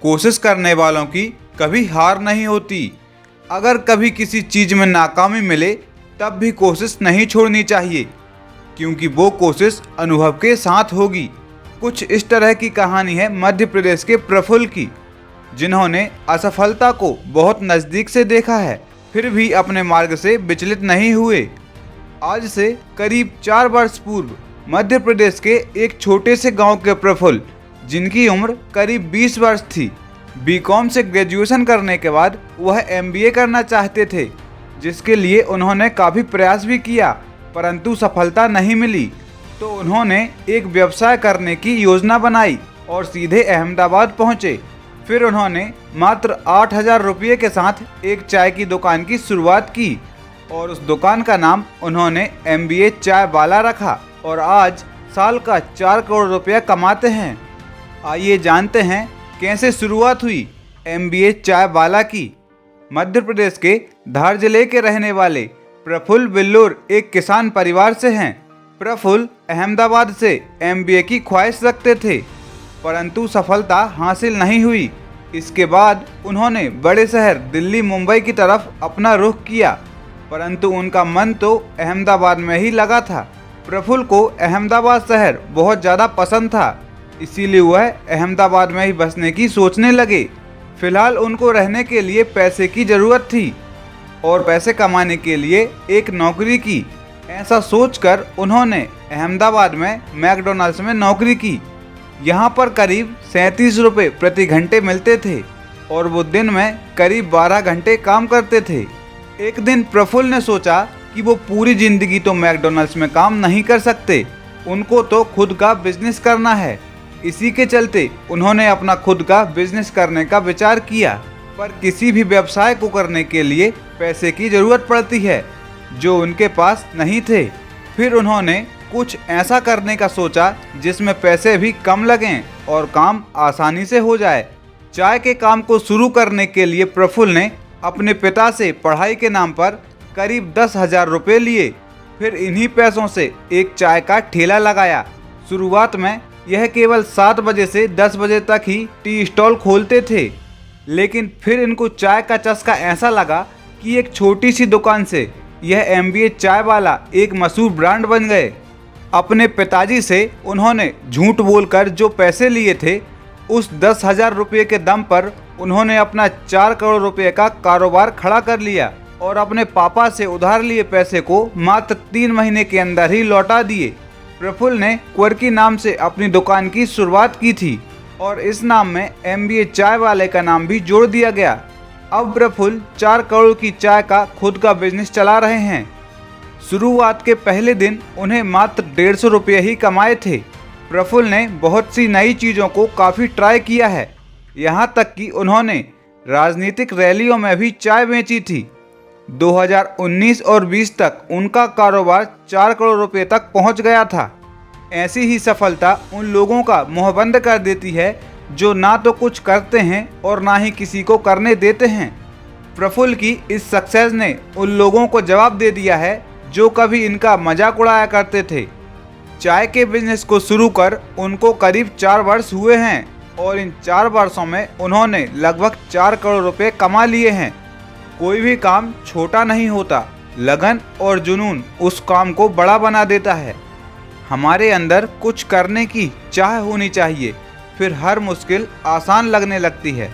कोशिश करने वालों की कभी हार नहीं होती। अगर कभी किसी चीज़ में नाकामी मिले तब भी कोशिश नहीं छोड़नी चाहिए, क्योंकि वो कोशिश अनुभव के साथ होगी। कुछ इस तरह की कहानी है मध्य प्रदेश के प्रफुल्ल की, जिन्होंने असफलता को बहुत नज़दीक से देखा है, फिर भी अपने मार्ग से विचलित नहीं हुए। आज से करीब 4 वर्ष पूर्व मध्य प्रदेश के एक छोटे से गांव के प्रफुल्ल, जिनकी उम्र करीब 20 वर्ष थी, बीकॉम से ग्रेजुएशन करने के बाद वह एमबीए करना चाहते थे, जिसके लिए उन्होंने काफ़ी प्रयास भी किया, परंतु सफलता नहीं मिली। तो उन्होंने एक व्यवसाय करने की योजना बनाई और सीधे अहमदाबाद पहुंचे। फिर उन्होंने मात्र 8,000 रुपये के साथ एक चाय की दुकान की शुरुआत की और उस दुकान का नाम उन्होंने एमबीए चाय वाला रखा और आज साल का 4 करोड़ रुपया कमाते हैं। आइए जानते हैं कैसे शुरुआत हुई एमबीए चाय वाला की। मध्य प्रदेश के धार जिले के रहने वाले प्रफुल्ल बिल्लूर एक किसान परिवार से हैं। प्रफुल्ल अहमदाबाद से एमबीए की ख्वाहिश रखते थे, परंतु सफलता हासिल नहीं हुई। इसके बाद उन्होंने बड़े शहर दिल्ली मुंबई की तरफ अपना रुख किया, परंतु उनका मन तो अहमदाबाद में ही लगा था। प्रफुल्ल को अहमदाबाद शहर बहुत ज़्यादा पसंद था, इसीलिए वह अहमदाबाद में ही बसने की सोचने लगे। फिलहाल उनको रहने के लिए पैसे की ज़रूरत थी और पैसे कमाने के लिए एक नौकरी की। ऐसा सोचकर उन्होंने अहमदाबाद में मैकडॉनल्ड्स में नौकरी की। यहाँ पर करीब 37 रुपये प्रति घंटे मिलते थे और वो दिन में करीब 12 घंटे काम करते थे। एक दिन प्रफुल्ल ने सोचा कि वो पूरी ज़िंदगी तो मैकडॉनल्ड्स में काम नहीं कर सकते, उनको तो खुद का बिजनेस करना है। इसी के चलते उन्होंने अपना खुद का बिजनेस करने का विचार किया, पर किसी भी व्यवसाय को करने के लिए पैसे की ज़रूरत पड़ती है, जो उनके पास नहीं थे। फिर उन्होंने कुछ ऐसा करने का सोचा जिसमें पैसे भी कम लगें और काम आसानी से हो जाए। चाय के काम को शुरू करने के लिए प्रफुल्ल ने अपने पिता से पढ़ाई के नाम पर करीब 10,000 रुपये लिए। फिर इन्हीं पैसों से एक चाय का ठेला लगाया। शुरुआत में यह केवल 7 बजे से 10 बजे तक ही टी स्टॉल खोलते थे, लेकिन फिर इनको चाय का चस्का ऐसा लगा कि एक छोटी सी दुकान से यह एमबीए चाय वाला एक मशहूर ब्रांड बन गए। अपने पिताजी से उन्होंने झूठ बोलकर जो पैसे लिए थे, उस 10,000 रुपये के दम पर उन्होंने अपना 4 करोड़ रुपये का कारोबार खड़ा कर लिया और अपने पापा से उधार लिए पैसे को मात्र 3 महीने के अंदर ही लौटा दिए। प्रफुल्ल ने क्वर्की नाम से अपनी दुकान की शुरुआत की थी और इस नाम में एमबीए चाय वाले का नाम भी जोड़ दिया गया। अब प्रफुल्ल 4 करोड़ की चाय का खुद का बिजनेस चला रहे हैं। शुरुआत के पहले दिन उन्हें मात्र 150 रुपये ही कमाए थे। प्रफुल्ल ने बहुत सी नई चीज़ों को काफ़ी ट्राई किया है, यहाँ तक कि उन्होंने राजनीतिक रैलियों में भी चाय बेची थी। 2019 और 20 तक उनका कारोबार 4 करोड़ रुपए तक पहुंच गया था। ऐसी ही सफलता उन लोगों का मुंह बंद कर देती है जो ना तो कुछ करते हैं और ना ही किसी को करने देते हैं। प्रफुल्ल की इस सक्सेस ने उन लोगों को जवाब दे दिया है जो कभी इनका मजाक उड़ाया करते थे। चाय के बिजनेस को शुरू कर उनको करीब 4 वर्ष हुए हैं और इन 4 वर्षों में उन्होंने लगभग 4 करोड़ रुपए कमा लिए हैं। कोई भी काम छोटा नहीं होता, लगन और जुनून उस काम को बड़ा बना देता है। हमारे अंदर कुछ करने की चाह होनी चाहिए, फिर हर मुश्किल आसान लगने लगती है।